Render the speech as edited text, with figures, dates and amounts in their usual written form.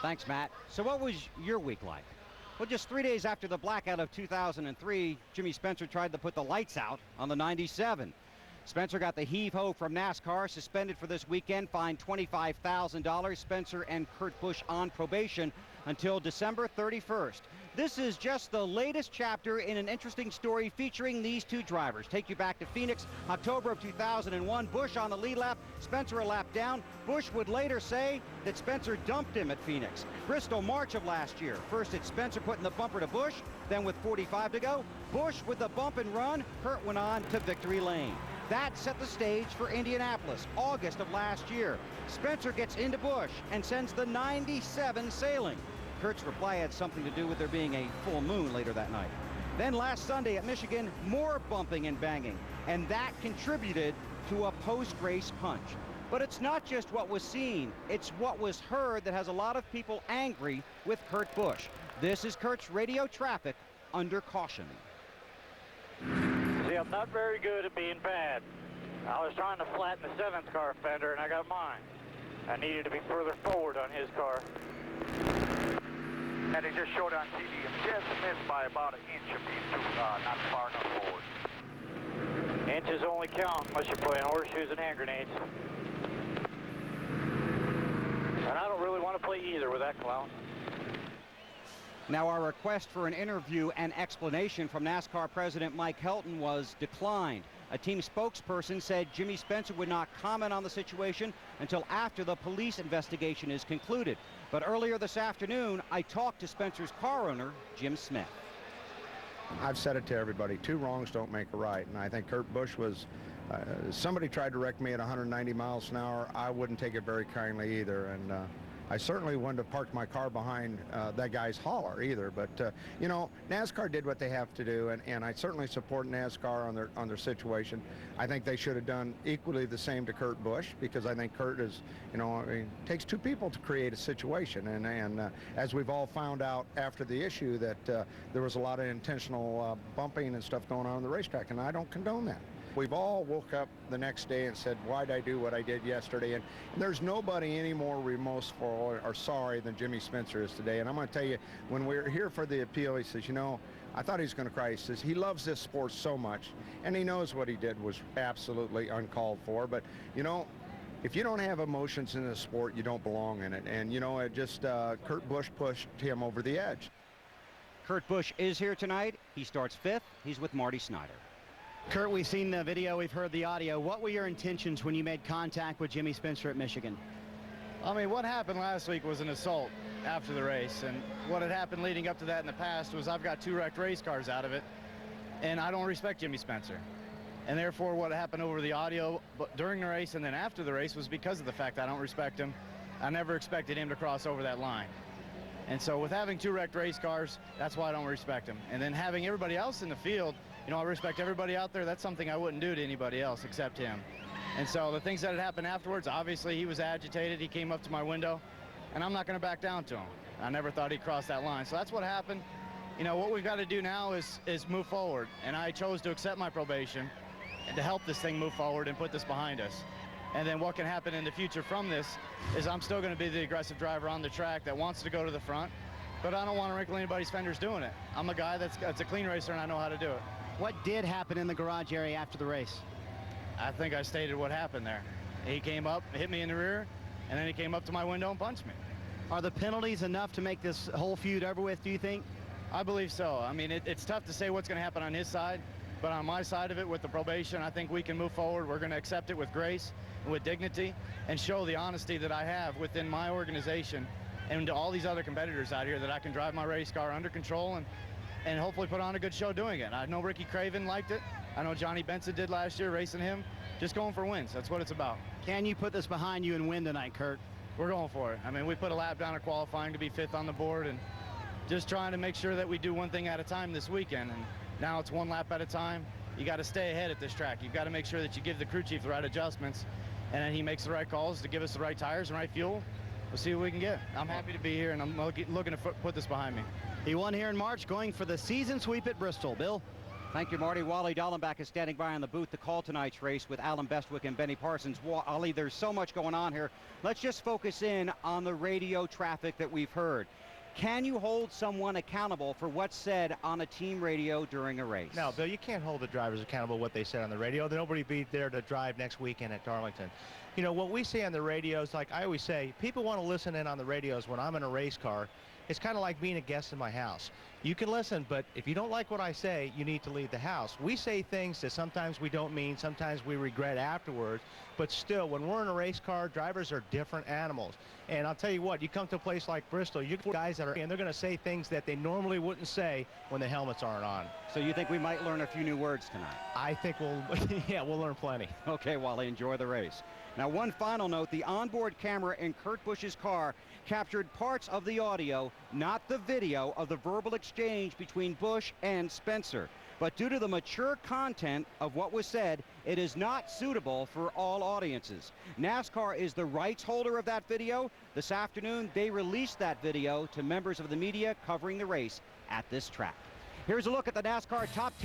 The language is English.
Thanks, Matt. So what was your week like? Well, just 3 days after the blackout of 2003, Jimmy Spencer tried to put the lights out on the 97. Spencer got the heave-ho from NASCAR, suspended for this weekend, fined $25,000. Spencer and Kurt Busch on probation until December 31st. This is just the latest chapter in an interesting story featuring these two drivers. Take you back to Phoenix, October of 2001. Busch on the lead lap, Spencer a lap down. Busch would later say that Spencer dumped him at Phoenix. Bristol, March of last year. First it's Spencer putting the bumper to Busch, then with 45 to go, Busch with the bump and run. Kurt went on to victory lane. That set the stage for Indianapolis, August of last year. Spencer gets into Busch and sends the 97 sailing. Kurt's reply had something to do with there being a full moon later that night. Then last Sunday at Michigan, more bumping and banging, and that contributed to a post-race punch. But it's not just what was seen, it's what was heard that has a lot of people angry with Kurt Busch. This is Kurt's radio traffic under caution. See, I'm not very good at being bad. I was trying to flatten the 7th car fender, and I got mine. I needed to be further forward on his car. And he just showed on TV, just missed by about an inch of being not far enough forward. Inches only count unless you're playing horseshoes and hand grenades. And I don't really want to play either with that clown. Now, our request for an interview and explanation from NASCAR President Mike Helton was declined. A team spokesperson said Jimmy Spencer would not comment on the situation until after the police investigation is concluded. But earlier this afternoon, I talked to Spencer's car owner, Jim Smith. I've said it to everybody, 2 wrongs don't make a right, and I think Kurt Busch was, somebody tried to wreck me at 190 miles an hour. I wouldn't take it very kindly either, and I certainly wouldn't have parked my car behind that guy's hauler either. But, you know, NASCAR did what they have to do, and I certainly support NASCAR on their situation. I think they should have done equally the same to Kurt Busch, because I think Kurt is, you know, I mean, it takes 2 people to create a situation. And as we've all found out after the issue, that there was a lot of intentional bumping and stuff going on the racetrack, and I don't condone that. We've all woke up the next day and said, why'd I do what I did yesterday? And there's nobody any more remorseful or sorry than Jimmy Spencer is today. And I'm going to tell you, when we were here for the appeal, he says, you know, I thought he was going to cry. He says he loves this sport so much, and he knows what he did was absolutely uncalled for. But, you know, if you don't have emotions in this sport, you don't belong in it. And, you know, it just, Kurt Busch pushed him over the edge. Kurt Busch is here tonight. He starts 5th. He's with Marty Snyder. Kurt, we've seen the video, we've heard the audio. What were your intentions when you made contact with Jimmy Spencer at Michigan? I mean, what happened last week was an assault after the race, and what had happened leading up to that in the past was I've got 2 wrecked race cars out of it, and I don't respect Jimmy Spencer. And therefore, what happened over the audio during the race and then after the race was because of the fact I don't respect him. I never expected him to cross over that line. And so with having 2 wrecked race cars, that's why I don't respect him. And then having everybody else in the field, you know, I respect everybody out there. That's something I wouldn't do to anybody else except him. And so the things that had happened afterwards, obviously he was agitated. He came up to my window, and I'm not going to back down to him. I never thought he'd cross that line. So that's what happened. You know, what we've got to do now is move forward. And I chose to accept my probation and to help this thing move forward and put this behind us. And then what can happen in the future from this is I'm still going to be the aggressive driver on the track that wants to go to the front, but I don't want to wrinkle anybody's fenders doing it. I'm a guy that's a clean racer, and I know how to do it. What did happen in the garage area after the race? I think I stated what happened there. He came up, hit me in the rear, and then he came up to my window and punched me. Are the penalties enough to make this whole feud over with, do you think? I believe so. I mean, it's tough to say what's going to happen on his side, but on my side of it with the probation, I think we can move forward. We're going to accept it with grace and with dignity and show the honesty that I have within my organization and to all these other competitors out here that I can drive my race car under control and hopefully put on a good show doing it. I know Ricky Craven liked it. I know Johnny Benson did last year racing him. Just going for wins. That's what it's about. Can you put this behind you and win tonight, Kurt? We're going for it. I mean, we put a lap down at qualifying to be 5th on the board and just trying to make sure that we do one thing at a time this weekend. And now it's 1 lap at a time. You got to stay ahead at this track. You've got to make sure that you give the crew chief the right adjustments, and then he makes the right calls to give us the right tires and right fuel. We'll see what we can get. I'm happy to be here, and I'm looking to put this behind me. He won here in March, going for the season sweep at Bristol. Bill? Thank you, Marty. Wally Dallenbach is standing by in the booth to call tonight's race with Alan Bestwick and Benny Parsons. Wally, there's so much going on here. Let's just focus in on the radio traffic that we've heard. Can you hold someone accountable for what's said on a team radio during a race? No, Bill, you can't hold the drivers accountable what they said on the radio. Nobody be there to drive next weekend at Darlington. You know, what we say on the radios, like I always say, people want to listen in on the radios when I'm in a race car. It's kind of like being a guest in my house. You can listen, but if you don't like what I say, you need to leave the house. We say things that sometimes we don't mean, sometimes we regret afterwards, but still, when we're in a race car, drivers are different animals. And I'll tell you what, you come to a place like Bristol, you get guys that are, and they're going to say things that they normally wouldn't say when the helmets aren't on. So you think we might learn a few new words tonight? I think we'll learn plenty. Okay, Wally, enjoy the race. Now, one final note, the onboard camera in Kurt Busch's car captured parts of the audio, not the video, of the verbal exchange between Busch and Spencer. But due to the mature content of what was said, it is not suitable for all audiences. NASCAR is the rights holder of that video. This afternoon, they released that video to members of the media covering the race at this track. Here's a look at the NASCAR Top 10.